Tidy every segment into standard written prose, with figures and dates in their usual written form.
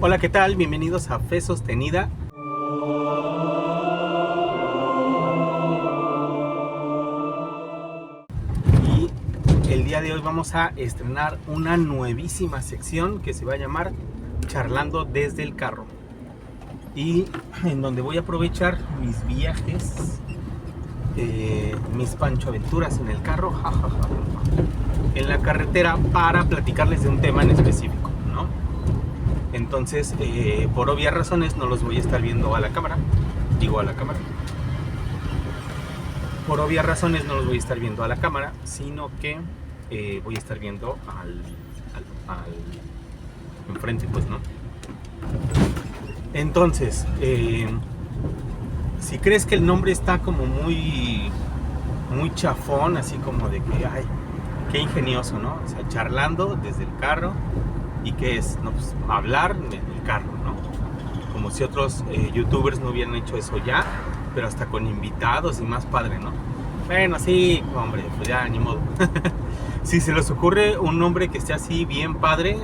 Hola, ¿qué tal? Bienvenidos a Fe Sostenida. Y el día de hoy vamos a estrenar una nuevísima sección que se va a llamar Charlando desde el carro. Y en donde voy a aprovechar mis viajes, mis panchoaventuras en el carro, en la carretera, para platicarles de un tema en específico, ¿no? Entonces, por obvias razones no los voy a estar viendo a la cámara. Por obvias razones no los voy a estar viendo a la cámara, sino que voy a estar viendo al enfrente, pues, ¿no? Entonces, si crees que el nombre está como muy chafón, así como de que, ay, qué ingenioso, ¿no? O sea, charlando desde el carro. ¿Y qué es? No, pues hablar en el carro, ¿no? Como si otros youtubers no hubieran hecho eso ya, pero hasta con invitados y más padre, ¿no? Bueno, sí, hombre, pues ya, ni modo. Si se les ocurre un nombre que esté así bien padre,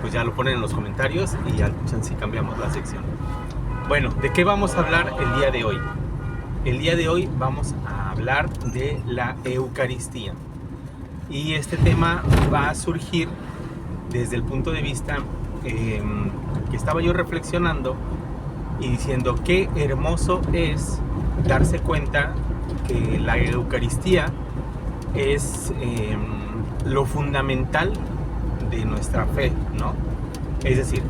pues ya lo ponen en los comentarios y ya si cambiamos la sección. Bueno, ¿de qué vamos a hablar el día de hoy? El día de hoy vamos a hablar de la Eucaristía. Y este tema va a surgir desde el punto de vista que estaba yo reflexionando y diciendo qué hermoso es darse cuenta que la Eucaristía es lo fundamental de nuestra fe, ¿no? Es decir,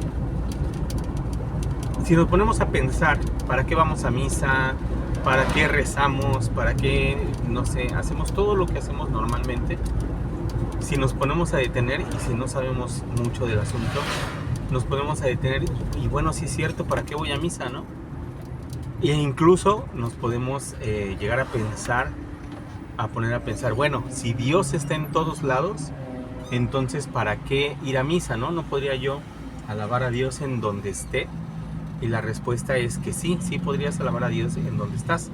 si nos ponemos a pensar para qué vamos a misa, para qué rezamos, para qué, no sé, hacemos todo lo que hacemos normalmente, si nos ponemos a detener y si no sabemos mucho del asunto, nos ponemos a detener y bueno, sí es cierto, ¿para qué voy a misa, no? E incluso nos podemos llegar a pensar, a poner a pensar, bueno, si Dios está en todos lados, entonces ¿para qué ir a misa, no? ¿No podría yo alabar a Dios en donde esté? Y la respuesta es que sí, sí podrías alabar a Dios en donde estás,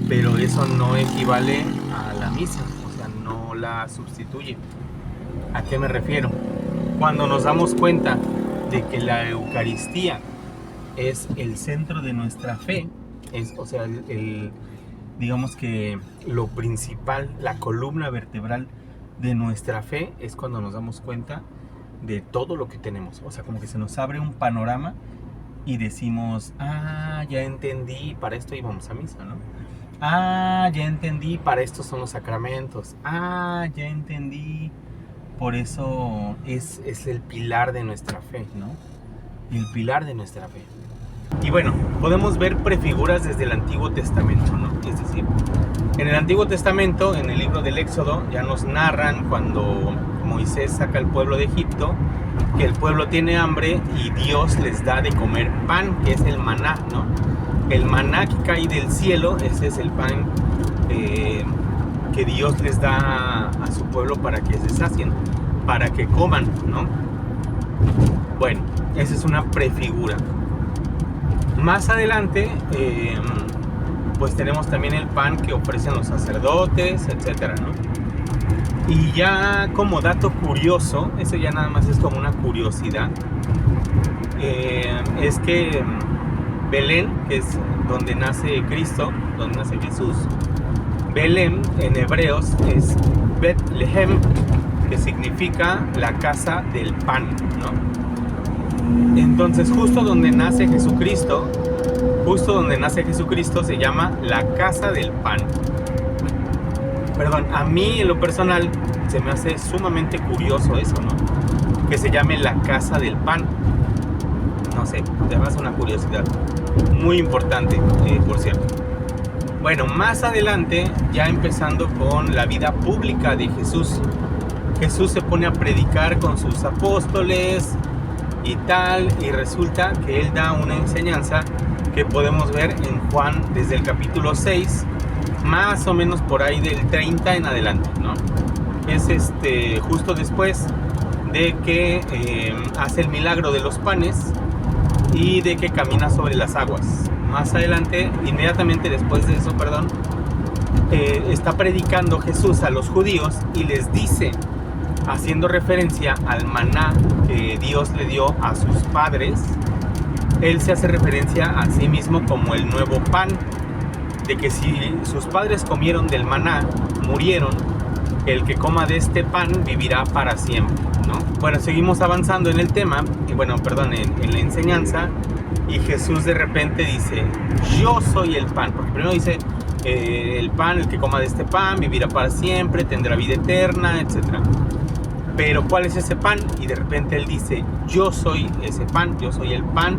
pero eso no equivale a la misa, o sea, no la sustituye. ¿A qué me refiero? Cuando nos damos cuenta de que la Eucaristía es el centro de nuestra fe, o sea, digamos que lo principal, la columna vertebral de nuestra fe, es cuando nos damos cuenta de todo lo que tenemos. O sea, como que se nos abre un panorama y decimos, ya entendí, para esto íbamos a misa, ¿no? Ya entendí, para esto son los sacramentos. Ya entendí. Por eso es el pilar de nuestra fe, ¿no? El pilar de nuestra fe. Y bueno, podemos ver prefiguras desde el Antiguo Testamento, ¿no? Es decir, en el Antiguo Testamento, en el libro del Éxodo, ya nos narran cuando Moisés saca al pueblo de Egipto, que el pueblo tiene hambre y Dios les da de comer pan, que es el maná, ¿no? El maná que cae del cielo, ese es el pan que Dios les da a su pueblo para que se sacien, para que coman, ¿no? Bueno, esa es una prefigura. Más adelante, pues tenemos también el pan que ofrecen los sacerdotes, etcétera, ¿no? Y ya como dato curioso, eso ya nada más es como una curiosidad, es que Belén, que es donde nace Cristo, donde nace Jesús, Belén en hebreos es Betlehem, que significa la casa del pan, ¿no? Entonces justo donde nace Jesucristo se llama la casa del pan. Perdón, a mí en lo personal se me hace sumamente curioso eso, ¿no? Que se llame la casa del pan. No sé, además es una curiosidad muy importante, por cierto. Bueno, más adelante, ya empezando con la vida pública de Jesús, Jesús se pone a predicar con sus apóstoles y tal, y resulta que él da una enseñanza que podemos ver en Juan desde el capítulo 6, más o menos por ahí del 30 en adelante, ¿no? Es justo después de que hace el milagro de los panes y de que camina sobre las aguas. Más adelante, inmediatamente después de eso, está predicando Jesús a los judíos y les dice haciendo referencia al maná que Dios le dio a sus padres. Él se hace referencia a sí mismo como el nuevo pan, de que si sus padres comieron del maná, murieron, el que coma de este pan vivirá para siempre, ¿no? Bueno, seguimos avanzando en el tema, en la enseñanza, y Jesús de repente dice, yo soy el pan, porque primero dice, el pan, el que coma de este pan vivirá para siempre, tendrá vida eterna, etc. Pero ¿cuál es ese pan? Y de repente él dice, yo soy ese pan, yo soy el pan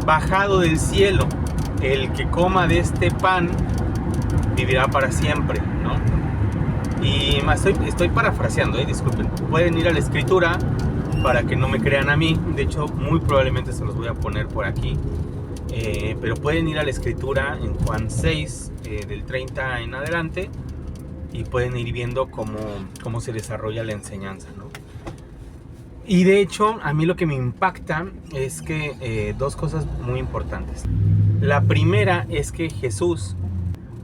bajado del cielo, el que coma de este pan vivirá para siempre, ¿no? Y estoy parafraseando, disculpen. Pueden ir a la escritura para que no me crean a mí. De hecho, muy probablemente se los voy a poner por aquí. Pero pueden ir a la escritura en Juan 6, del 30 en adelante, y pueden ir viendo cómo se desarrolla la enseñanza, ¿no? Y de hecho, a mí lo que me impacta es que dos cosas muy importantes. La primera es que Jesús,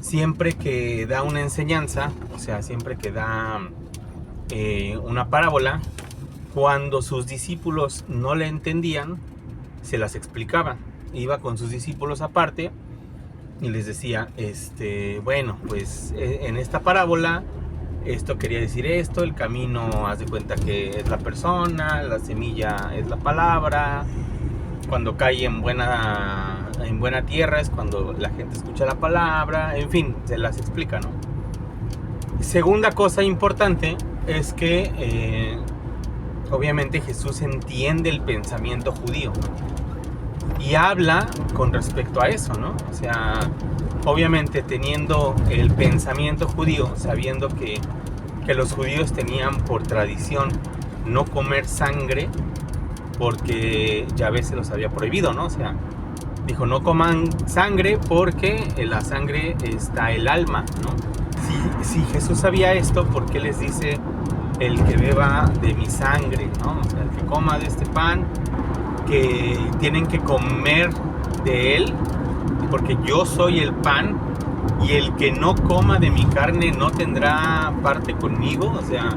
siempre que da una enseñanza, o sea, siempre que da una parábola, cuando sus discípulos no la entendían, se las explicaba. Iba con sus discípulos aparte y les decía, bueno, pues en esta parábola esto quería decir esto, el camino, haz de cuenta que es la persona, la semilla es la palabra, cuando cae en buena tierra es cuando la gente escucha la palabra, en fin, se las explica, ¿no? Segunda cosa importante es que obviamente Jesús entiende el pensamiento judío y habla con respecto a eso, ¿no? O sea, obviamente teniendo el pensamiento judío, sabiendo que los judíos tenían por tradición no comer sangre, porque Yahvé se los había prohibido, ¿no? O sea, dijo, no coman sangre porque en la sangre está el alma, ¿no? Si Jesús sabía esto, ¿por qué les dice el que beba de mi sangre, ¿no? O sea, el que coma de este pan, que tienen que comer de él, porque yo soy el pan, y el que no coma de mi carne no tendrá parte conmigo, o sea,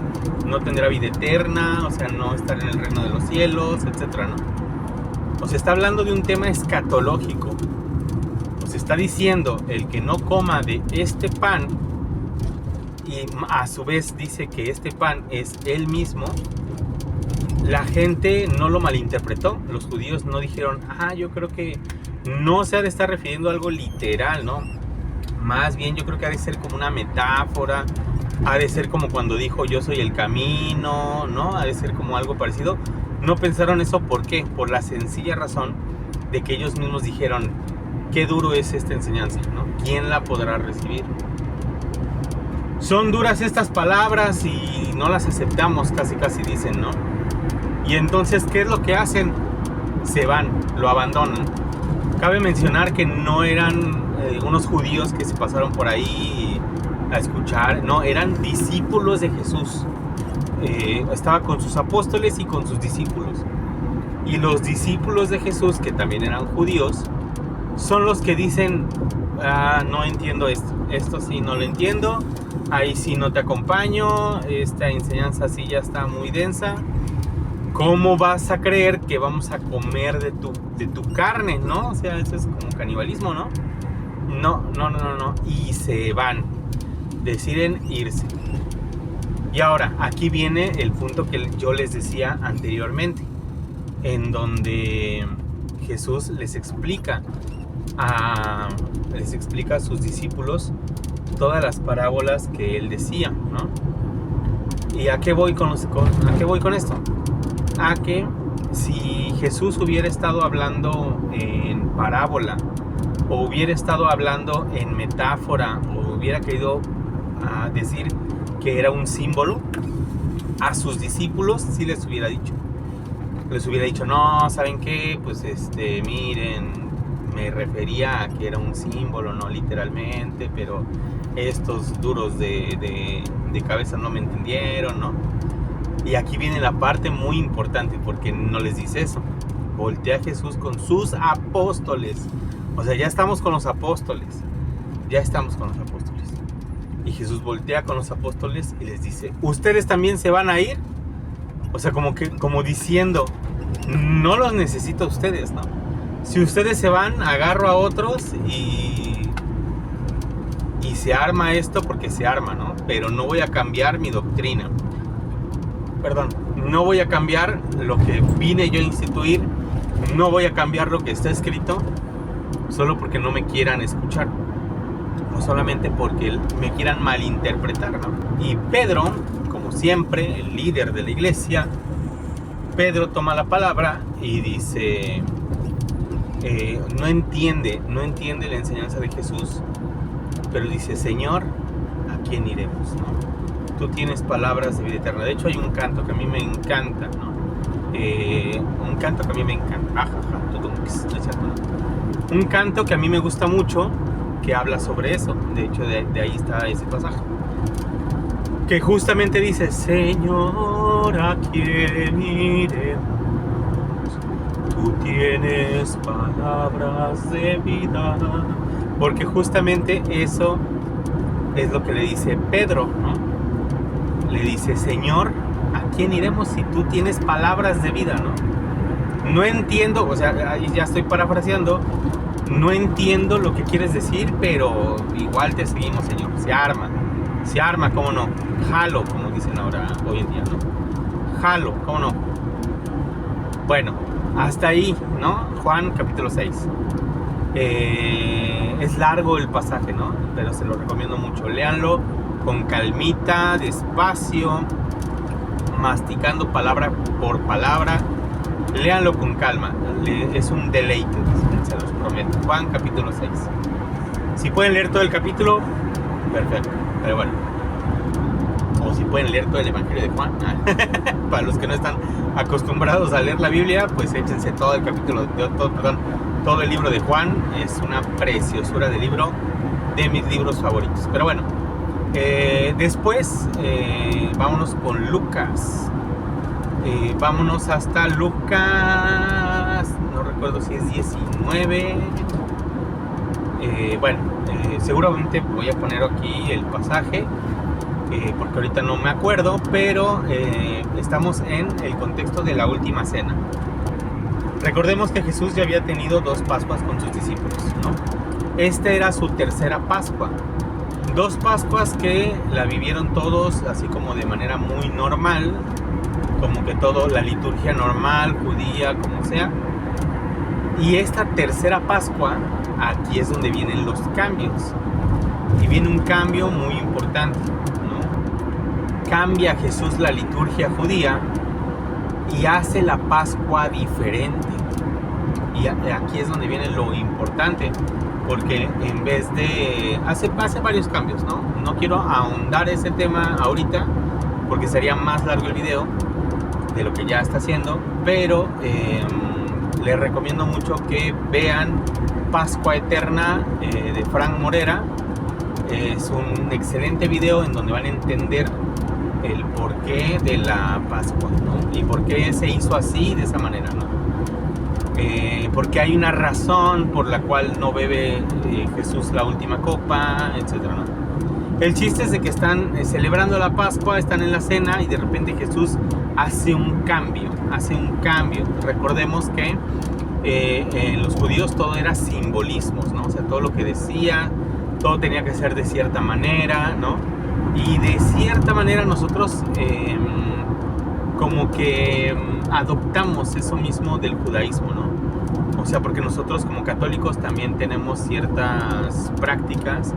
no tendrá vida eterna, o sea, no estará en el reino de los cielos, etcétera, ¿no? O sea, está hablando de un tema escatológico. O sea, está diciendo, el que no coma de este pan, y a su vez dice que este pan es él mismo. La gente no lo malinterpretó. Los judíos no dijeron, yo creo que no se ha de estar refiriendo a algo literal, ¿no? Más bien yo creo que ha de ser como una metáfora, ha de ser como cuando dijo yo soy el camino, ¿no? Ha de ser como algo parecido. No pensaron eso, ¿por qué? Por la sencilla razón de que ellos mismos dijeron, qué duro es esta enseñanza, ¿no? ¿Quién la podrá recibir? Son duras estas palabras y no las aceptamos, casi dicen, ¿no? Y entonces, ¿qué es lo que hacen? Se van, lo abandonan. Cabe mencionar que no eran unos judíos que se pasaron por ahí a escuchar, no, eran discípulos de Jesús. Estaba con sus apóstoles y con sus discípulos. Y los discípulos de Jesús, que también eran judíos, son los que dicen, no entiendo esto sí no lo entiendo, ahí sí no te acompaño, esta enseñanza sí ya está muy densa. ¿Cómo vas a creer que vamos a comer de tu carne, no? O sea, eso es como canibalismo, ¿no? No. Y se van. Deciden irse. Y ahora, aquí viene el punto que yo les decía anteriormente, en donde Jesús les explica a sus discípulos todas las parábolas que él decía, ¿no? ¿Y a qué voy con esto? A que si Jesús hubiera estado hablando en parábola, o hubiera estado hablando en metáfora, o hubiera querido decir que era un símbolo, a sus discípulos sí les hubiera dicho, no, ¿saben qué? Pues miren, me refería a que era un símbolo, no literalmente, pero estos duros de cabeza no me entendieron, ¿no? Y aquí viene la parte muy importante, porque no les dice eso. Voltea Jesús con sus apóstoles. O sea, ya estamos con los apóstoles. Y Jesús voltea con los apóstoles y les dice, ¿ustedes también se van a ir? O sea, como diciendo, no los necesito a ustedes, ¿no? Si ustedes se van, agarro a otros y se arma esto porque se arma, ¿no? Pero no voy a cambiar mi doctrina. Perdón, no voy a cambiar lo que vine yo a instituir, no voy a cambiar lo que está escrito solo porque no me quieran escuchar o solamente porque me quieran malinterpretar, ¿no? Y Pedro, como siempre, el líder de la iglesia, Pedro toma la palabra y dice, no entiende la enseñanza de Jesús, pero dice, Señor, ¿a quién iremos, no? Tú tienes palabras de vida eterna. De hecho, hay un canto que a mí me encanta, ¿no? Un canto que a mí me encanta. Un canto que a mí me gusta mucho, que habla sobre eso. De hecho, de ahí está ese pasaje. Que justamente dice, Señor, ¿a quién iremos? Tú tienes palabras de vida. Porque justamente eso es lo que le dice Pedro, ¿no? Le dice, Señor, ¿a quién iremos si tú tienes palabras de vida, no? No entiendo, o sea, ahí ya estoy parafraseando, no entiendo lo que quieres decir, pero igual te seguimos, Señor. Se arma, ¿cómo no? Jalo, como dicen ahora, hoy en día, ¿no? Jalo, ¿cómo no? Bueno, hasta ahí, ¿no? Juan capítulo 6. Es largo el pasaje, ¿no? Pero se lo recomiendo mucho. Léanlo con calmita, despacio, masticando palabra por palabra. Léanlo con calma. Es un deleite, se los prometo. Juan capítulo 6. Si pueden leer todo el capítulo, perfecto. Pero bueno. O si pueden leer todo el Evangelio de Juan. Para los que no están acostumbrados a leer la Biblia, pues échense todo el capítulo, todo el libro de Juan. Es una preciosura de libro, de mis libros favoritos. Pero bueno, después vámonos con Lucas. Vámonos hasta Lucas, no recuerdo si es 19. Seguramente voy a poner aquí el pasaje, porque ahorita no me acuerdo, pero estamos en el contexto de la última cena. Recordemos que Jesús ya había tenido 2 Pascuas con sus discípulos, ¿no? Esta era su tercera Pascua. 2 Pascuas que la vivieron todos así como de manera muy normal, como que todo, la liturgia normal, judía, como sea. Y esta tercera Pascua, aquí es donde vienen los cambios. Y viene un cambio muy importante, ¿no? Cambia Jesús la liturgia judía y hace la Pascua diferente. Y aquí es donde viene lo importante, porque en vez de... hace varios cambios, ¿no? No quiero ahondar ese tema ahorita, porque sería más largo el video de lo que ya está haciendo, pero les recomiendo mucho que vean Pascua Eterna de Frank Morera. Es un excelente video en donde van a entender el porqué de la Pascua, ¿no? Y por qué se hizo así, de esa manera, ¿no? Porque hay una razón por la cual no bebe Jesús la última copa, etcétera, ¿no? El chiste es de que están celebrando la Pascua, están en la cena y de repente Jesús hace un cambio. Recordemos que en los judíos todo era simbolismos, ¿no? O sea, todo lo que decía, todo tenía que ser de cierta manera, ¿no? Y de cierta manera nosotros como que adoptamos eso mismo del judaísmo, ¿no? O sea, porque nosotros como católicos también tenemos ciertas prácticas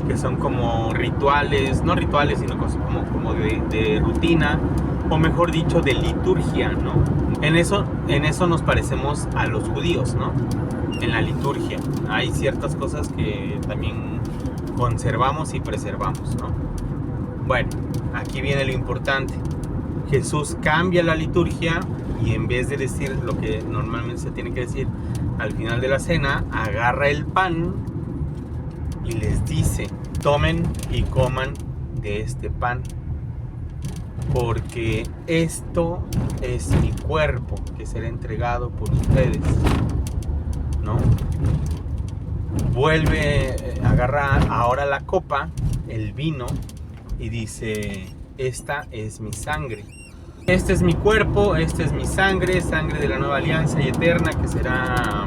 que son como rituales, no rituales, sino como de rutina, o mejor dicho, de liturgia, ¿no? En eso nos parecemos a los judíos, ¿no? En la liturgia hay ciertas cosas que también conservamos y preservamos, ¿no? Bueno, aquí viene lo importante. Jesús cambia la liturgia y en vez de decir lo que normalmente se tiene que decir al final de la cena, agarra el pan y les dice: tomen y coman de este pan, porque esto es mi cuerpo que será entregado por ustedes, ¿no? Vuelve a agarrar ahora la copa, el vino, y dice: esta es mi sangre, este es mi cuerpo, esta es mi sangre, sangre de la nueva alianza y eterna, que será,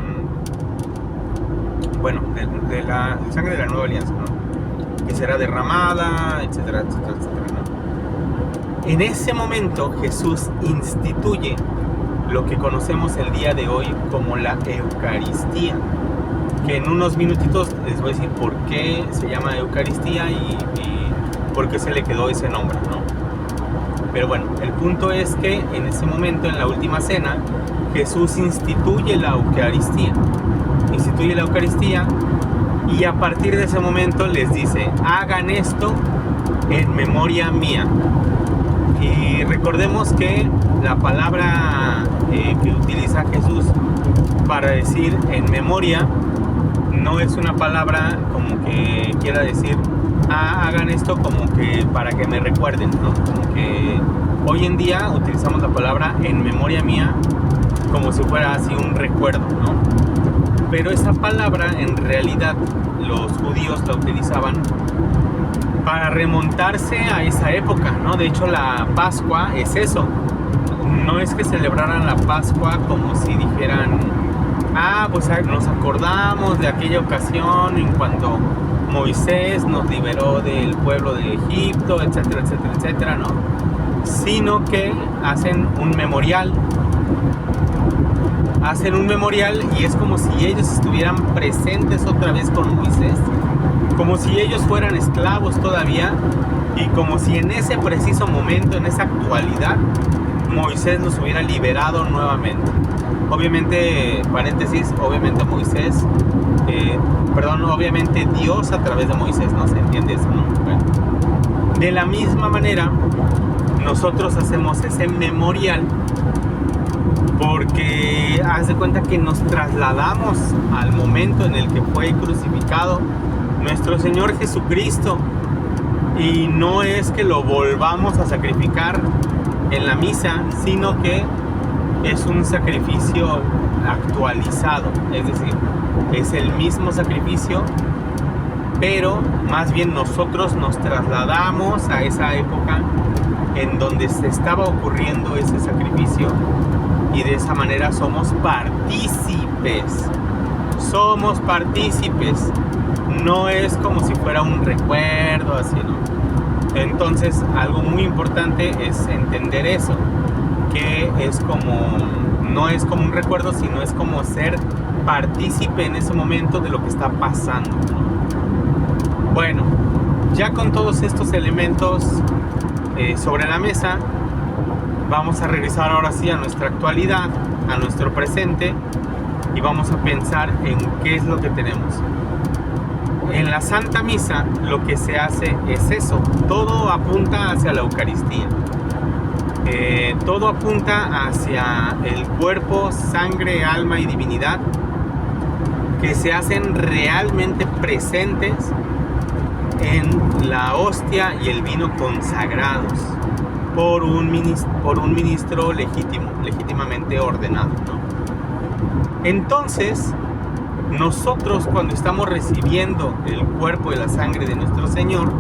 bueno, de la sangre de la nueva alianza, ¿no? Que será derramada, etcétera, etcétera, etcétera, ¿no? En ese momento Jesús instituye lo que conocemos el día de hoy como la Eucaristía, que en unos minutitos les voy a decir por qué se llama Eucaristía y por qué se le quedó ese nombre, ¿no? Pero bueno, el punto es que en ese momento, en la última cena, Jesús instituye la Eucaristía. Instituye la Eucaristía y a partir de ese momento les dice: hagan esto en memoria mía. Y recordemos que la palabra que utiliza Jesús para decir en memoria no es una palabra como que quiera decir hagan esto como que para que me recuerden, ¿no? Como que hoy en día utilizamos la palabra en memoria mía como si fuera así un recuerdo, ¿no? Pero esa palabra en realidad los judíos la utilizaban para remontarse a esa época, ¿no? De hecho, la Pascua es eso. No es que celebraran la Pascua como si dijeran: pues nos acordamos de aquella ocasión en cuando Moisés nos liberó del pueblo de Egipto, etcétera, etcétera, etcétera, ¿no? Sino que hacen un memorial. Hacen un memorial y es como si ellos estuvieran presentes otra vez con Moisés, como si ellos fueran esclavos todavía y como si en ese preciso momento, en esa actualidad, Moisés los hubiera liberado nuevamente. Obviamente, paréntesis, obviamente Moisés, obviamente Dios a través de Moisés, ¿no? ¿Se entiende eso, no? Bueno, de la misma manera, nosotros hacemos ese memorial porque haz de cuenta que nos trasladamos al momento en el que fue crucificado nuestro Señor Jesucristo, y no es que lo volvamos a sacrificar en la misa, sino que es un sacrificio actualizado, es decir, es el mismo sacrificio, pero más bien nosotros nos trasladamos a esa época en donde se estaba ocurriendo ese sacrificio, y de esa manera somos partícipes. Somos partícipes. No es como si fuera un recuerdo así, ¿no? Entonces, algo muy importante es entender eso, que es como, no es como un recuerdo, sino es como ser partícipe en ese momento de lo que está pasando, ¿no? Bueno, ya con todos estos elementos sobre la mesa, vamos a regresar ahora sí a nuestra actualidad, a nuestro presente, y vamos a pensar en qué es lo que tenemos. En la Santa Misa lo que se hace es eso, todo apunta hacia la Eucaristía. Todo apunta hacia el cuerpo, sangre, alma y divinidad que se hacen realmente presentes en la hostia y el vino consagrados por un ministro legítimamente ordenado, ¿no? Entonces, nosotros cuando estamos recibiendo el cuerpo y la sangre de nuestro Señor,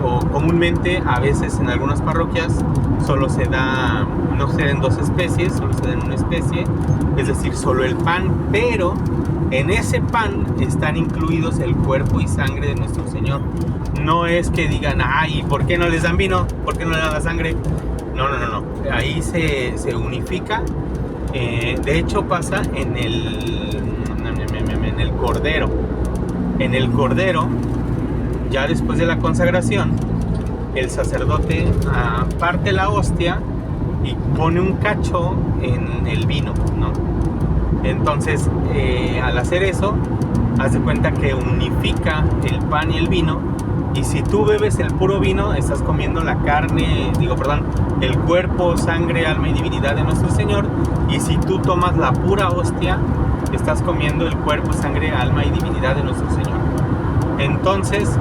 o comúnmente a veces en algunas parroquias solo se da, no se dan dos especies, solo se da en una especie, es decir, solo el pan, pero en ese pan están incluidos el cuerpo y sangre de nuestro Señor. No es que digan: ay, ¿por qué no les dan vino? ¿Por qué no les dan la sangre? No. Ahí se unifica. De hecho pasa en el cordero. En el cordero, ya después de la consagración, el sacerdote parte la hostia y pone un cacho en el vino, ¿no? Entonces, al hacer eso, haz de cuenta que unifica el pan y el vino. Y si tú bebes el puro vino, estás comiendo la carne, el cuerpo, sangre, alma y divinidad de nuestro Señor. Y si tú tomas la pura hostia, estás comiendo el cuerpo, sangre, alma y divinidad de nuestro Señor. Entonces,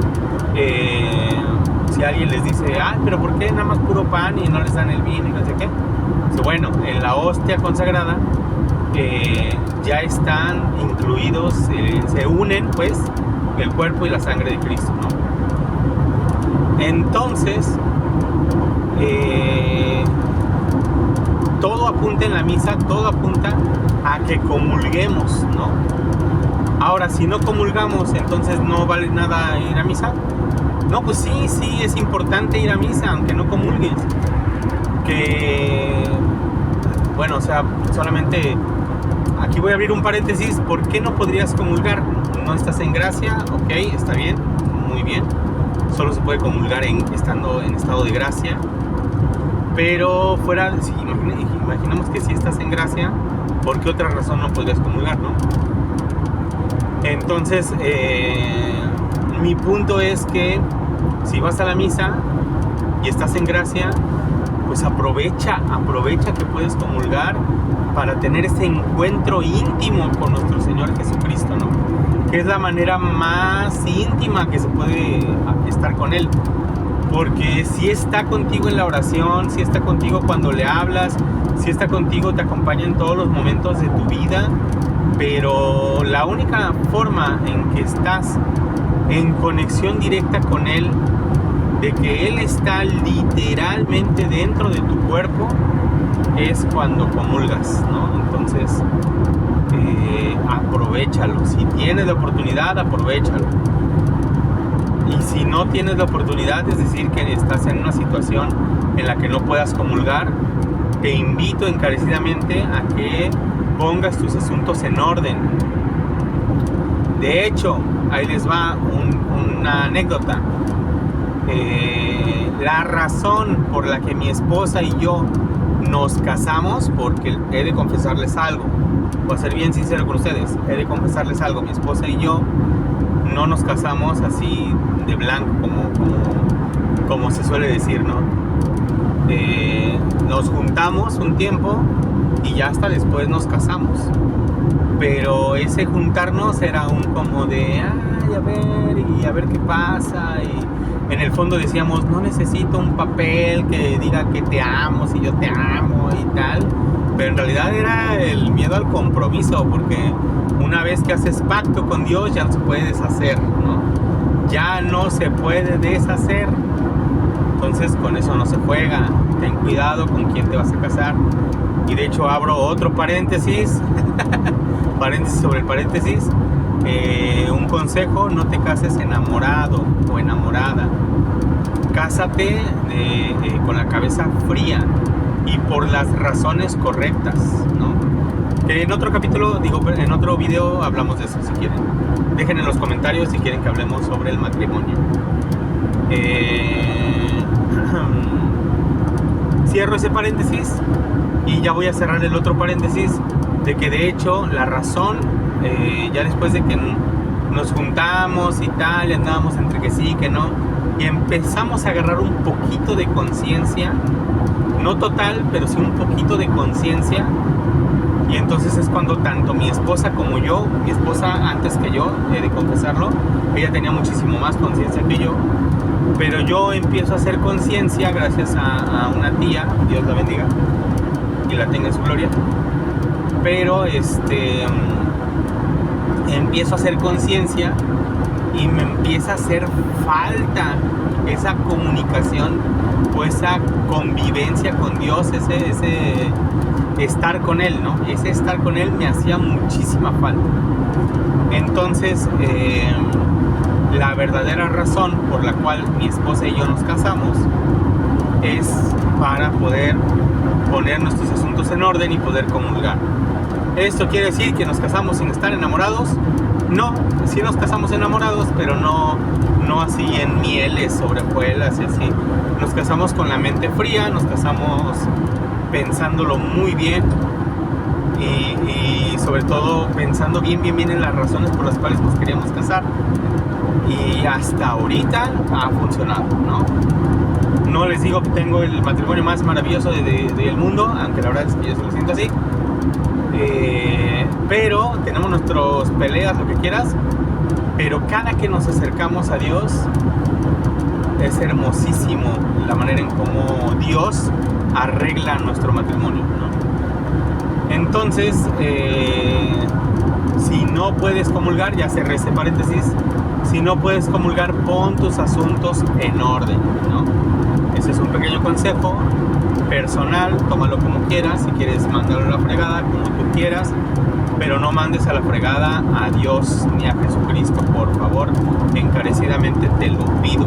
si alguien les dice: pero ¿por qué nada más puro pan y no les dan el vino y no sé qué? Bueno, en la hostia consagrada ya están incluidos, se unen pues el cuerpo y la sangre de Cristo, ¿no? Entonces, todo apunta en la misa, todo apunta a que comulguemos, ¿no? Ahora, si no comulgamos, entonces no vale nada ir a misa. No, pues sí, es importante ir a misa, aunque no comulgues. Bueno, o sea, solamente aquí voy a abrir un paréntesis. ¿Por qué no podrías comulgar? ¿No estás en gracia? Ok, está bien, muy bien. Solo se puede comulgar estando en estado de gracia. Pero si imaginamos que si estás en gracia, ¿por qué otra razón no podrías comulgar, no? Entonces, mi punto es que si vas a la misa y estás en gracia, pues aprovecha que puedes comulgar para tener ese encuentro íntimo con nuestro Señor Jesucristo, ¿no? Que es la manera más íntima que se puede estar con Él. Porque si está contigo en la oración, si está contigo cuando le hablas, si está contigo, te acompaña en todos los momentos de tu vida, pero la única forma en que estás en conexión directa con Él, de que Él está literalmente dentro de tu cuerpo, es cuando comulgas, ¿no? Entonces, aprovéchalo. Si tienes la oportunidad, aprovéchalo. Y si no tienes la oportunidad, es decir, que estás en una situación en la que no puedas comulgar, te invito encarecidamente a que pongas tus asuntos en orden. De hecho, ahí les va una anécdota. La razón por la que mi esposa y yo nos casamos, porque he de confesarles algo, voy a ser bien sincero con ustedes, he de confesarles algo, mi esposa y yo no nos casamos así de blanco como se suele decir, ¿no? Nos juntamos un tiempo y ya hasta después nos casamos, pero ese juntarnos era un como de a ver qué pasa, y en el fondo decíamos, no necesito un papel que diga que te amo, si yo te amo y tal, pero en realidad era el miedo al compromiso, porque una vez que haces pacto con Dios ya no se puede deshacer, ¿no? Ya no se puede deshacer. Entonces con eso no se juega. Ten cuidado con quién te vas a casar. Y de hecho abro otro paréntesis, paréntesis sobre el paréntesis. Un consejo: no te cases enamorado o enamorada. Cásate con la cabeza fría y por las razones correctas, ¿no? En otro capítulo, en otro video hablamos de eso, si quieren. Dejen en los comentarios si quieren que hablemos sobre el matrimonio. Cierro ese paréntesis y ya voy a cerrar el otro paréntesis de que de hecho la razón, ya después de que nos juntamos y tal, y andábamos entre que sí y que no, y empezamos a agarrar un poquito de conciencia, no total, pero sí un poquito de conciencia. Y entonces es cuando tanto mi esposa como yo, mi esposa antes que yo, he de confesarlo, ella tenía muchísimo más conciencia que yo, pero yo empiezo a hacer conciencia gracias a una tía, Dios la bendiga y la tenga en su gloria, pero empiezo a hacer conciencia y me empieza a hacer falta esa comunicación o esa convivencia con Dios, ese estar con Él, ¿no? Ese estar con Él me hacía muchísima falta. Entonces, la verdadera razón por la cual mi esposa y yo nos casamos es para poder poner nuestros asuntos en orden y poder comulgar. ¿Esto quiere decir que nos casamos sin estar enamorados? No, sí nos casamos enamorados, pero no así en mieles sobre hojuelas y así. Nos casamos con la mente fría, nos casamos pensándolo muy bien y sobre todo pensando bien en las razones por las cuales nos queríamos casar, y hasta ahorita ha funcionado, ¿no? No les digo que tengo el matrimonio más maravilloso del mundo, aunque la verdad es que yo se lo siento así, pero tenemos nuestras peleas, lo que quieras, pero cada que nos acercamos a Dios es hermosísimo la manera en cómo Dios arregla nuestro matrimonio, ¿no? Entonces, si no puedes comulgar, ya cerré ese paréntesis, si no puedes comulgar, pon tus asuntos en orden, ¿no? Ese es un pequeño consejo personal, tómalo como quieras, si quieres mandarlo a la fregada, como tú quieras, pero no mandes a la fregada a Dios ni a Jesucristo, por favor, encarecidamente te lo pido.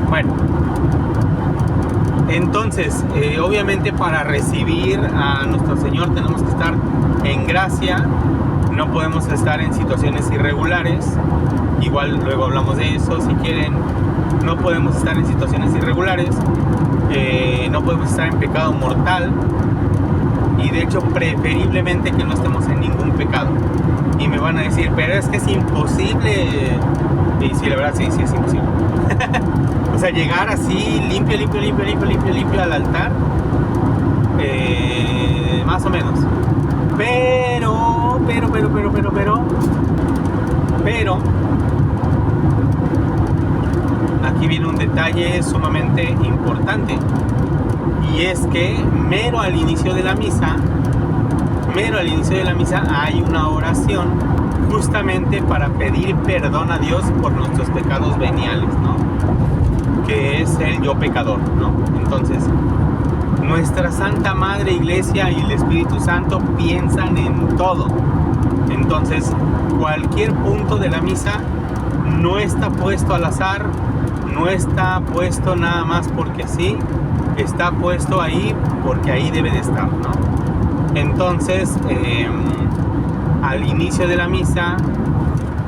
Bueno, entonces, obviamente para recibir a nuestro Señor tenemos que estar en gracia, no podemos estar en situaciones irregulares, igual luego hablamos de eso si quieren. No podemos estar en situaciones irregulares, no podemos estar en pecado mortal, y de hecho preferiblemente que no estemos en ningún pecado. Y me van a decir, pero es que es imposible. Y sí, la verdad sí es imposible. O sea, llegar así limpio al altar, más o menos. Pero aquí viene un detalle sumamente importante, y es que mero al inicio de la misa hay una oración justamente para pedir perdón a Dios por nuestros pecados veniales, ¿no? Que es el yo pecador, ¿no? Entonces, nuestra Santa Madre Iglesia y el Espíritu Santo piensan en todo. Entonces, cualquier punto de la misa no está puesto al azar, no está puesto nada más porque sí, está puesto ahí porque ahí debe de estar, ¿no? Entonces, al inicio de la misa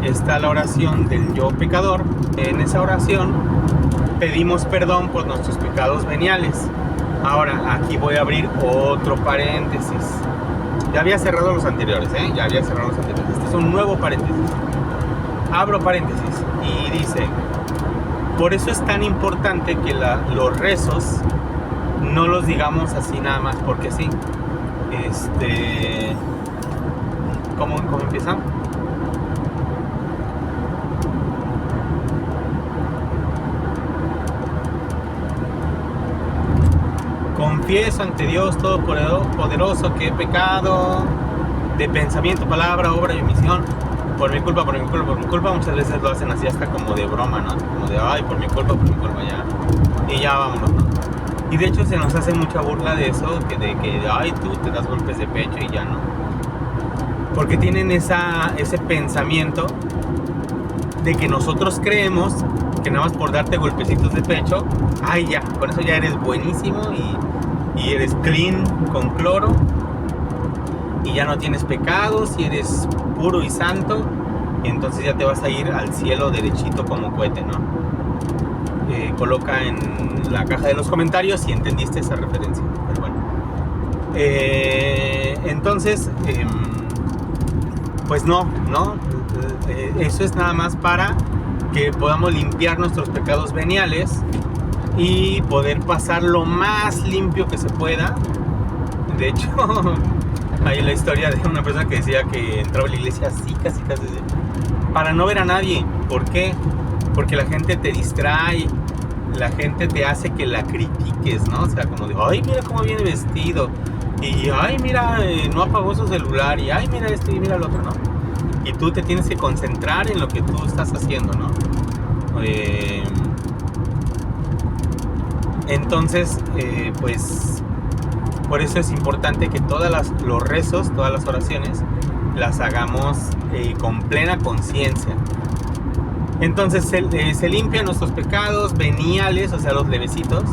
está la oración del yo pecador. En esa oración pedimos perdón por nuestros pecados veniales. Ahora, aquí voy a abrir otro paréntesis. Ya había cerrado los anteriores, Este es un nuevo paréntesis. Abro paréntesis y dice: por eso es tan importante que los rezos no los digamos así nada más porque sí. ¿Cómo empieza? Confieso ante Dios Todopoderoso que he pecado de pensamiento, palabra, obra y omisión. Por mi culpa. Muchas veces lo hacen así hasta como de broma, ¿no? Como de, ay, por mi culpa, ya. Y ya vámonos, ¿no? Y de hecho se nos hace mucha burla de eso, de que ay, tú te das golpes de pecho y ya, ¿no? Porque tienen ese pensamiento de que nosotros creemos que nada más por darte golpecitos de pecho, ay, ya, con eso ya eres buenísimo y eres clean con cloro y ya no tienes pecados y eres puro y santo, y entonces ya te vas a ir al cielo derechito como cohete, ¿no? Coloca en la caja de los comentarios si entendiste esa referencia. Pero bueno, entonces pues no, eso es nada más para que podamos limpiar nuestros pecados veniales y poder pasar lo más limpio que se pueda. De hecho, hay la historia de una persona que decía que entraba a la iglesia así, casi para no ver a nadie. ¿Por qué? Porque la gente te distrae, la gente te hace que la critiques, ¿no? O sea, como de, ay, mira cómo viene vestido, y ay, mira, no apagó su celular, y ay, mira esto y mira el otro, ¿no? Y tú te tienes que concentrar en lo que tú estás haciendo, ¿no? Entonces, pues, por eso es importante que los rezos, todas las oraciones, las hagamos con plena conciencia. Entonces se limpian nuestros pecados veniales, o sea, los levecitos.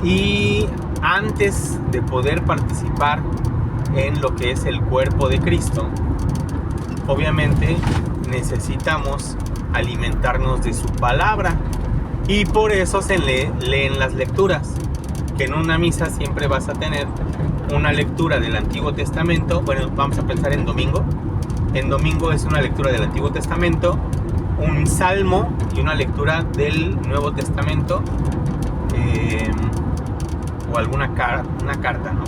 Y antes de poder participar en lo que es el cuerpo de Cristo, obviamente necesitamos alimentarnos de su palabra. Y por eso se leen las lecturas. Que en una misa siempre vas a tener una lectura del Antiguo Testamento. Bueno, vamos a pensar en domingo. En domingo es una lectura del Antiguo Testamento, un salmo y una lectura del Nuevo Testamento, o una carta, ¿no?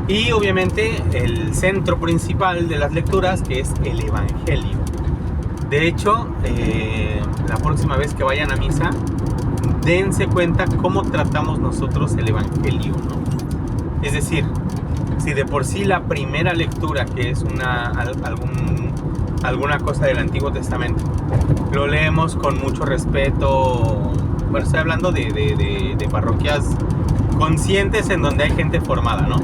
Y obviamente el centro principal de las lecturas, que es el Evangelio. De hecho, la próxima vez que vayan a misa, dense cuenta cómo tratamos nosotros el Evangelio, ¿no? Es decir, si de por sí la primera lectura, que es alguna cosa del Antiguo Testamento, lo leemos con mucho respeto, bueno, estoy hablando de parroquias conscientes en donde hay gente formada, ¿no?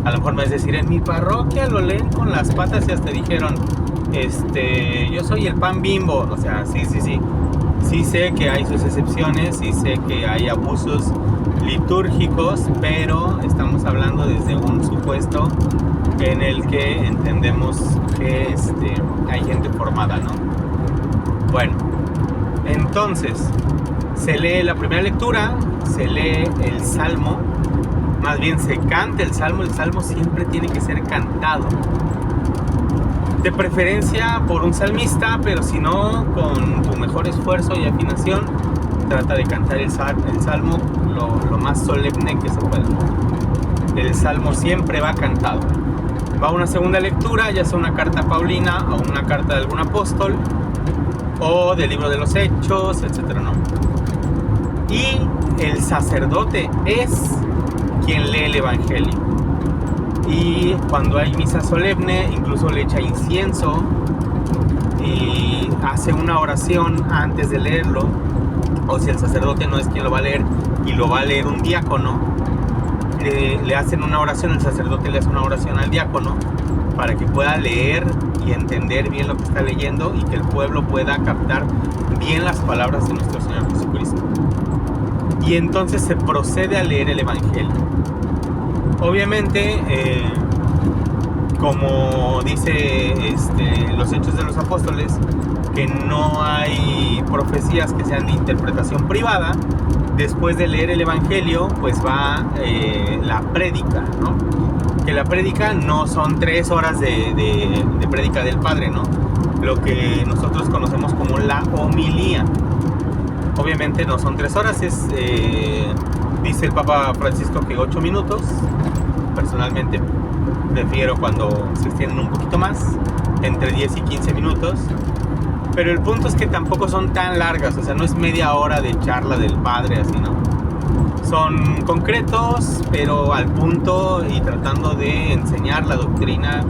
A lo mejor me vas a decir, en mi parroquia lo leen con las patas y hasta dijeron, yo soy el pan Bimbo. O sea, sí. Sí sé que hay sus excepciones, sí sé que hay abusos litúrgicos, pero estamos hablando desde un supuesto en el que entendemos que hay gente formada, ¿no? Bueno, entonces se lee la primera lectura, se lee el Salmo, más bien se canta el Salmo siempre tiene que ser cantado. De preferencia por un salmista, pero si no, con tu mejor esfuerzo y afinación, trata de cantar el Salmo lo más solemne que se pueda. El Salmo siempre va cantado. Va una segunda lectura, ya sea una carta paulina o una carta de algún apóstol, o del libro de los Hechos, etcétera, ¿no? Y el sacerdote es quien lee el Evangelio. Y cuando hay misa solemne, incluso le echa incienso y hace una oración antes de leerlo. O si el sacerdote no es quien lo va a leer y lo va a leer un diácono, le hacen una oración, el sacerdote le hace una oración al diácono para que pueda leer y entender bien lo que está leyendo y que el pueblo pueda captar bien las palabras de nuestro Señor Jesucristo. Y entonces se procede a leer el Evangelio. Obviamente, como dice los Hechos de los Apóstoles, que no hay profecías que sean de interpretación privada. Después de leer el Evangelio, pues va la prédica, ¿no? Que la prédica no son 3 horas de prédica del Padre, ¿no? Lo que nosotros conocemos como la homilía. Obviamente no son 3 horas, dice el Papa Francisco que 8 minutos. Personalmente prefiero cuando se extienden un poquito más, entre 10 y 15 minutos. Pero el punto es que tampoco son tan largas, o sea, no es media hora de charla del Padre, así, ¿no? Son concretos, pero al punto y tratando de enseñar la doctrina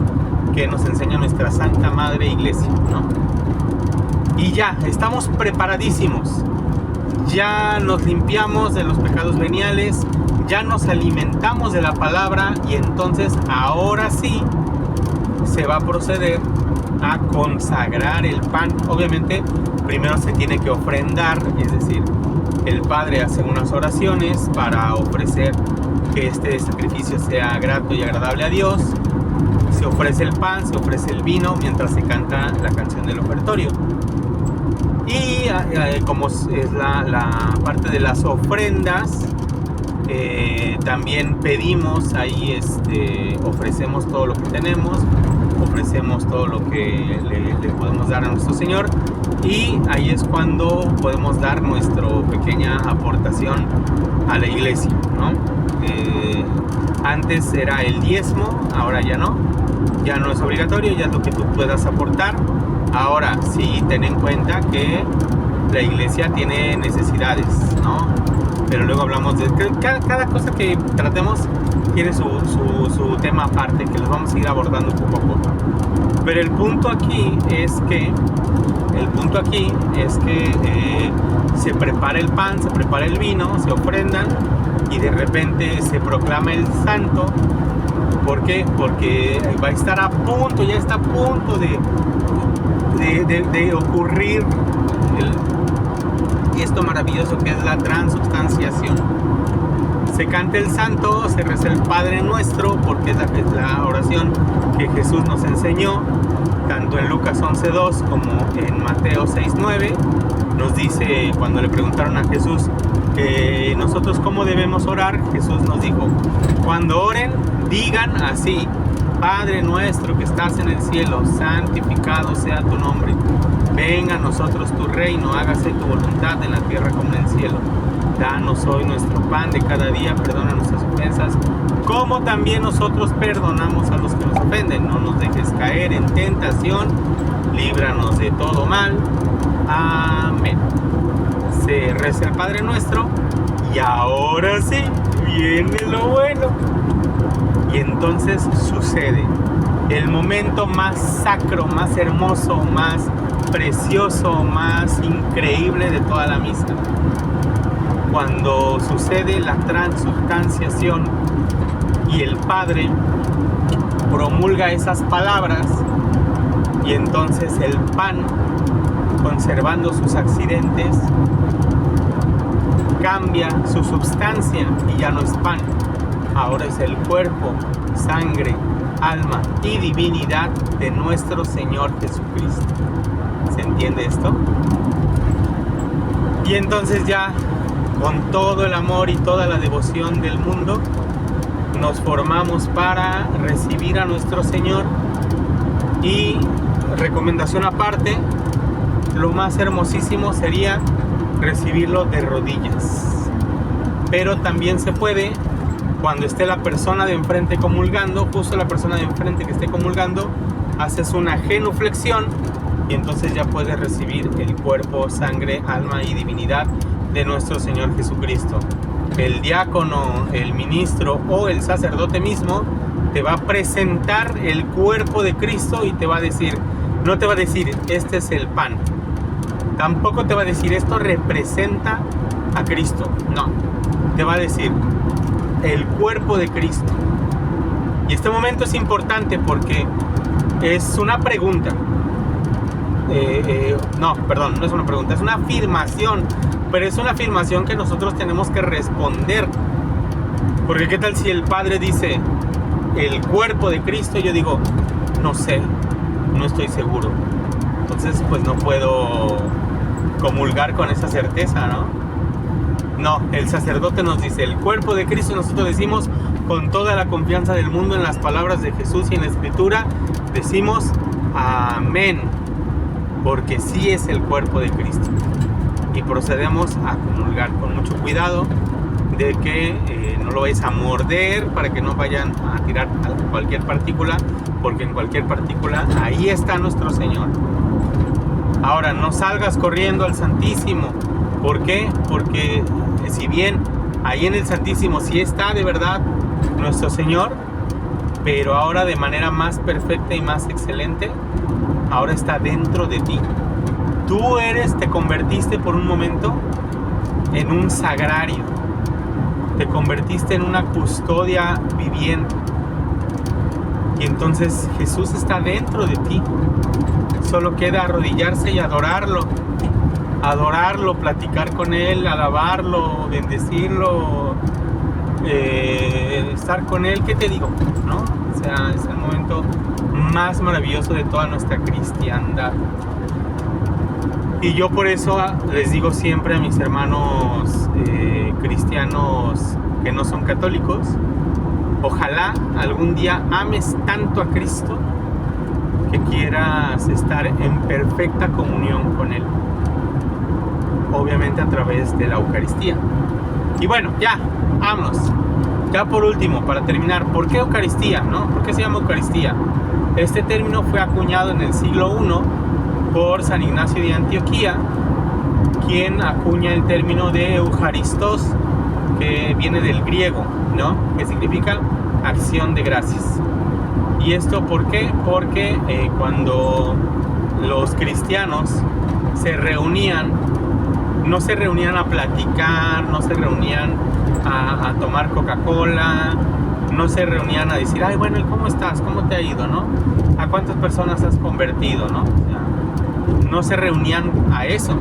que nos enseña nuestra Santa Madre Iglesia, ¿no? Y ya, estamos preparadísimos. Ya nos limpiamos de los pecados veniales, ya nos alimentamos de la palabra y entonces ahora sí se va a proceder a consagrar el pan. Obviamente primero se tiene que ofrendar, es decir, el Padre hace unas oraciones para ofrecer que este sacrificio sea grato y agradable a Dios. Se ofrece el pan, se ofrece el vino mientras se canta la canción del ofertorio. Y como es la parte de las ofrendas, también pedimos ahí, ofrecemos todo lo que tenemos, ofrecemos todo lo que le podemos dar a nuestro Señor, y ahí es cuando podemos dar nuestra pequeña aportación a la iglesia, ¿no? Antes era el diezmo, ahora ya no es obligatorio, ya es lo que tú puedas aportar. Ahora sí, ten en cuenta que la iglesia tiene necesidades, ¿no? Pero luego hablamos de cada cosa que tratemos tiene su tema aparte, que los vamos a ir abordando poco a poco. Pero el punto aquí es que se prepara el pan, se prepara el vino, se ofrendan y de repente se proclama el santo. ¿Por qué? Porque va a estar a punto, ya está a punto de ocurrir esto maravilloso que es la transubstanciación. Se canta el santo, se reza el Padre Nuestro, porque es la oración que Jesús nos enseñó, tanto en Lucas 11:2 como en Mateo 6:9. Nos dice, cuando le preguntaron a Jesús que nosotros cómo debemos orar, Jesús nos dijo, cuando oren, digan así: Padre nuestro que estás en el cielo, santificado sea tu nombre. Venga a nosotros tu reino, hágase tu voluntad en la tierra como en el cielo. Danos hoy nuestro pan de cada día, perdona nuestras ofensas, como también nosotros perdonamos a los que nos ofenden. No nos dejes caer en tentación, líbranos de todo mal. Amén. Se reza el Padre Nuestro y ahora sí viene lo bueno. Y entonces sucede el momento más sacro, más hermoso, más precioso, más increíble de toda la misa. Cuando sucede la transubstanciación y el Padre promulga esas palabras, y entonces el pan, conservando sus accidentes, cambia su substancia y ya no es pan, ahora es el cuerpo, sangre, alma y divinidad de nuestro Señor Jesucristo. ¿Se entiende esto? Y entonces ya, con todo el amor y toda la devoción del mundo, nos formamos para recibir a nuestro Señor. Y recomendación aparte, lo más hermosísimo sería recibirlo de rodillas. Pero también se puede cuando esté la persona de enfrente comulgando, justo la persona de enfrente que esté comulgando, haces una genuflexión y entonces ya puedes recibir el cuerpo, sangre, alma y divinidad de nuestro Señor Jesucristo. El diácono, el ministro o el sacerdote mismo te va a presentar el cuerpo de Cristo y te va a decir, no te va a decir, este es el pan. Tampoco te va a decir, esto representa a Cristo. No, te va a decir, el cuerpo de Cristo. Y este momento es importante porque es una pregunta. No es una pregunta, es una afirmación. Pero es una afirmación que nosotros tenemos que responder. Porque ¿qué tal si el Padre dice el cuerpo de Cristo? Yo digo, no sé, no estoy seguro. Entonces pues no puedo comulgar con esa certeza, ¿no? No, el sacerdote nos dice el cuerpo de Cristo. Nosotros decimos con toda la confianza del mundo en las palabras de Jesús y en la Escritura, decimos amén, porque sí es el cuerpo de Cristo. Y procedemos a comulgar con mucho cuidado de que no lo vayas a morder para que no vayan a tirar a cualquier partícula, porque en cualquier partícula ahí está nuestro Señor. Ahora, no salgas corriendo al Santísimo. ¿Por qué? Porque si bien ahí en el Santísimo sí está de verdad nuestro Señor, pero ahora de manera más perfecta y más excelente, ahora está dentro de ti. Tú te convertiste por un momento en un sagrario, te convertiste en una custodia viviente. Y entonces Jesús está dentro de ti. Solo queda arrodillarse y adorarlo, platicar con Él, alabarlo, bendecirlo, estar con Él. ¿Qué te digo? ¿No? O sea, es el momento más maravilloso de toda nuestra cristiandad. Y yo por eso les digo siempre a mis hermanos cristianos que no son católicos, ojalá algún día ames tanto a Cristo que quieras estar en perfecta comunión con Él. Obviamente a través de la Eucaristía. Y bueno, ya, vámonos. Ya por último, para terminar, ¿por qué Eucaristía? ¿No? ¿Por qué se llama Eucaristía? Este término fue acuñado en el siglo I por San Ignacio de Antioquía, quien acuña el término de Eucharistos, que viene del griego, ¿no? Que significa acción de gracias. ¿Y esto por qué? Porque cuando los cristianos se reunían, no se reunían a platicar, no se reunían a tomar Coca-Cola, no se reunían a decir, ay, bueno, ¿y cómo estás? ¿Cómo te ha ido? ¿No? ¿A cuántas personas has convertido? ¿No? O sea, no se reunían a eso.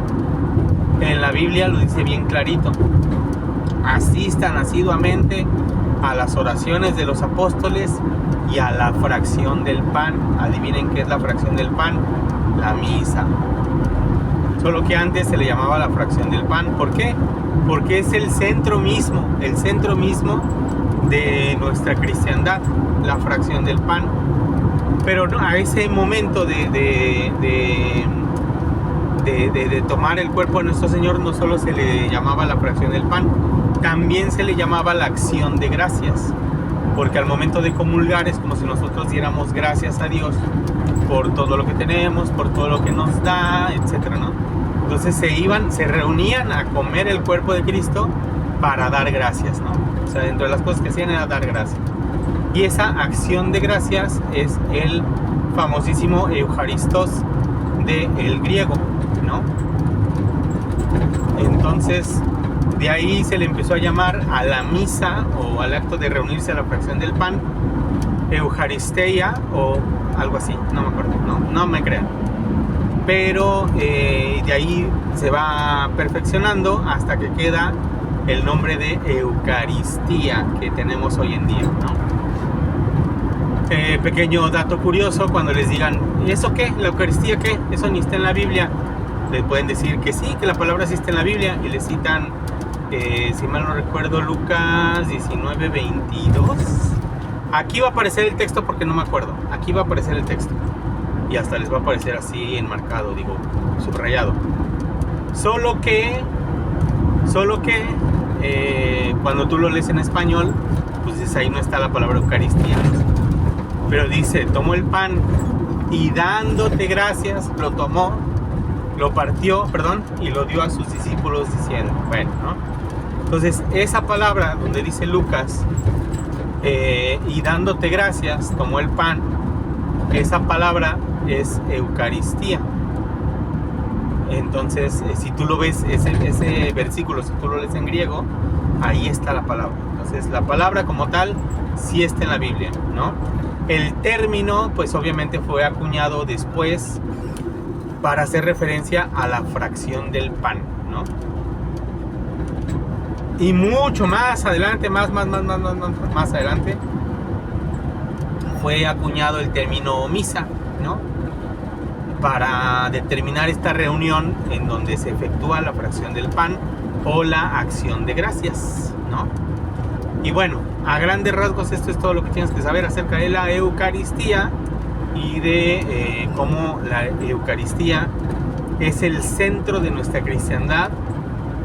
En la Biblia lo dice bien clarito. Asistan asiduamente a las oraciones de los apóstoles y a la fracción del pan. Adivinen qué es la fracción del pan. La misa. Solo que antes se le llamaba la fracción del pan. ¿Por qué? Porque es el centro mismo de nuestra cristiandad, la fracción del pan. Pero no, a ese momento de tomar el cuerpo de nuestro Señor no solo se le llamaba la fracción del pan, también se le llamaba la acción de gracias, porque al momento de comulgar es como si nosotros diéramos gracias a Dios por todo lo que tenemos, por todo lo que nos da, etcétera, ¿no? Entonces se reunían a comer el cuerpo de Cristo para dar gracias, ¿no? O sea, dentro de las cosas que hacían era dar gracias. Y esa acción de gracias es el famosísimo Eucharistos del griego, ¿no? Entonces, de ahí se le empezó a llamar a la misa o al acto de reunirse a la fracción del pan, Eucaristía o algo así, no me acuerdo, no me crean. Pero de ahí se va perfeccionando hasta que queda el nombre de Eucaristía que tenemos hoy en día, ¿no? Pequeño dato curioso, cuando les digan, ¿eso qué? ¿La Eucaristía qué? Eso ni está en la Biblia. Les pueden decir que sí, que la palabra sí está en la Biblia, y les citan, si mal no recuerdo, Lucas 19:22. Aquí va a aparecer el texto porque no me acuerdo. Aquí va a aparecer el texto. Y hasta les va a aparecer así enmarcado, digo, subrayado. Solo que cuando tú lo lees en español, pues dices, ahí no está la palabra Eucaristía, ¿no? Pero dice, tomó el pan y dándote gracias, lo tomó, lo partió, y lo dio a sus discípulos diciendo, bueno, ¿no? Entonces, esa palabra donde dice Lucas, y dándote gracias, tomó el pan, esa palabra es Eucaristía. Entonces, si tú lo ves, ese versículo, si tú lo lees en griego, ahí está la palabra. Entonces, la palabra como tal sí está en la Biblia, ¿no? El término, pues obviamente fue acuñado después para hacer referencia a la fracción del pan, ¿no? Y mucho más adelante, más adelante, fue acuñado el término misa, ¿no? Para determinar esta reunión en donde se efectúa la fracción del pan o la acción de gracias, ¿no? Y bueno, a grandes rasgos esto es todo lo que tienes que saber acerca de la Eucaristía y de cómo la Eucaristía es el centro de nuestra cristiandad,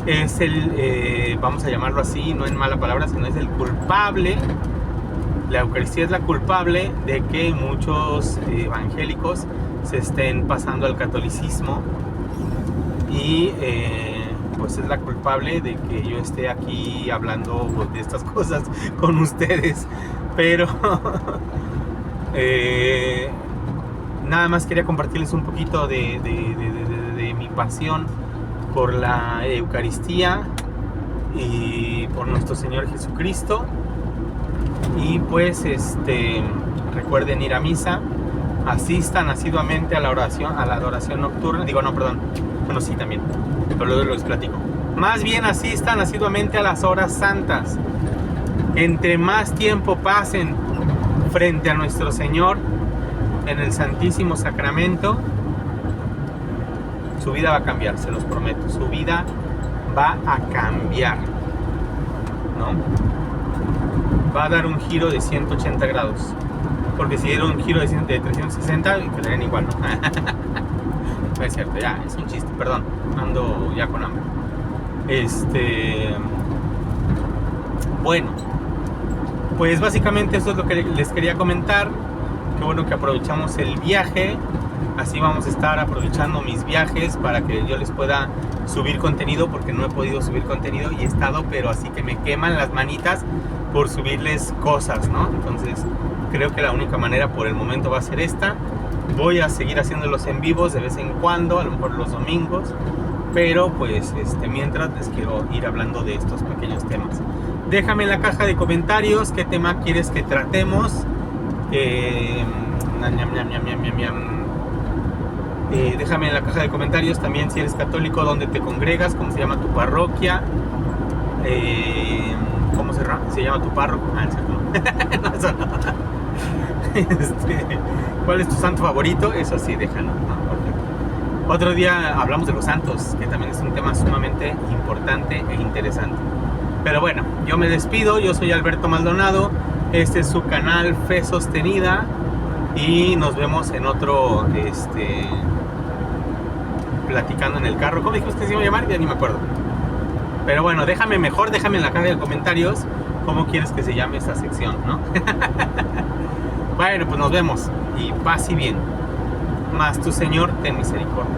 es el, vamos a llamarlo así, no en mala palabra, sino es el culpable. La Eucaristía es la culpable de que muchos evangélicos se estén pasando al catolicismo y pues es la culpable de que yo esté aquí hablando de estas cosas con ustedes. Pero nada más quería compartirles un poquito de mi pasión por la Eucaristía y por nuestro Señor Jesucristo. Y pues recuerden ir a misa, asistan asiduamente a la adoración nocturna, bueno, sí también, pero luego les platico. Más bien asistan asiduamente a las horas santas. Entre más tiempo pasen frente a nuestro Señor en el Santísimo Sacramento, su vida va a cambiar, se los prometo. Su vida va a cambiar, ¿no? Va a dar un giro de 180 grados. Porque si diera un giro de 360, quedarían igual, ¿no? No es cierto, ya, es un chiste, perdón. Ando ya con hambre. Bueno, pues básicamente eso es lo que les quería comentar. Qué bueno que aprovechamos el viaje. Así vamos a estar aprovechando mis viajes para que yo les pueda subir contenido, porque no he podido subir contenido y he estado, pero así que me queman las manitas por subirles cosas, ¿no? Entonces creo que la única manera por el momento va a ser esta. Voy a seguir haciéndolos en vivos de vez en cuando, a lo mejor los domingos, pero pues mientras les quiero ir hablando de estos pequeños temas. Déjame en la caja de comentarios qué tema quieres que tratemos. Déjame en la caja de comentarios también si eres católico, dónde te congregas, cómo se llama tu parroquia, cómo se llama tu párroco. No, eso no. ¿Cuál es tu santo favorito? Eso sí, déjalo. No, otro día hablamos de los santos, que también es un tema sumamente importante e interesante. Pero bueno, yo me despido. Yo soy Alberto Maldonado. Este es su canal Fe Sostenida. Y nos vemos en otro platicando en el carro. ¿Cómo dijiste que se iba a llamar? Ya ni me acuerdo. Pero bueno, déjame en la caja de comentarios cómo quieres que se llame esta sección, ¿no? Bueno, pues nos vemos y paz y bien. Mas tu Señor ten misericordia.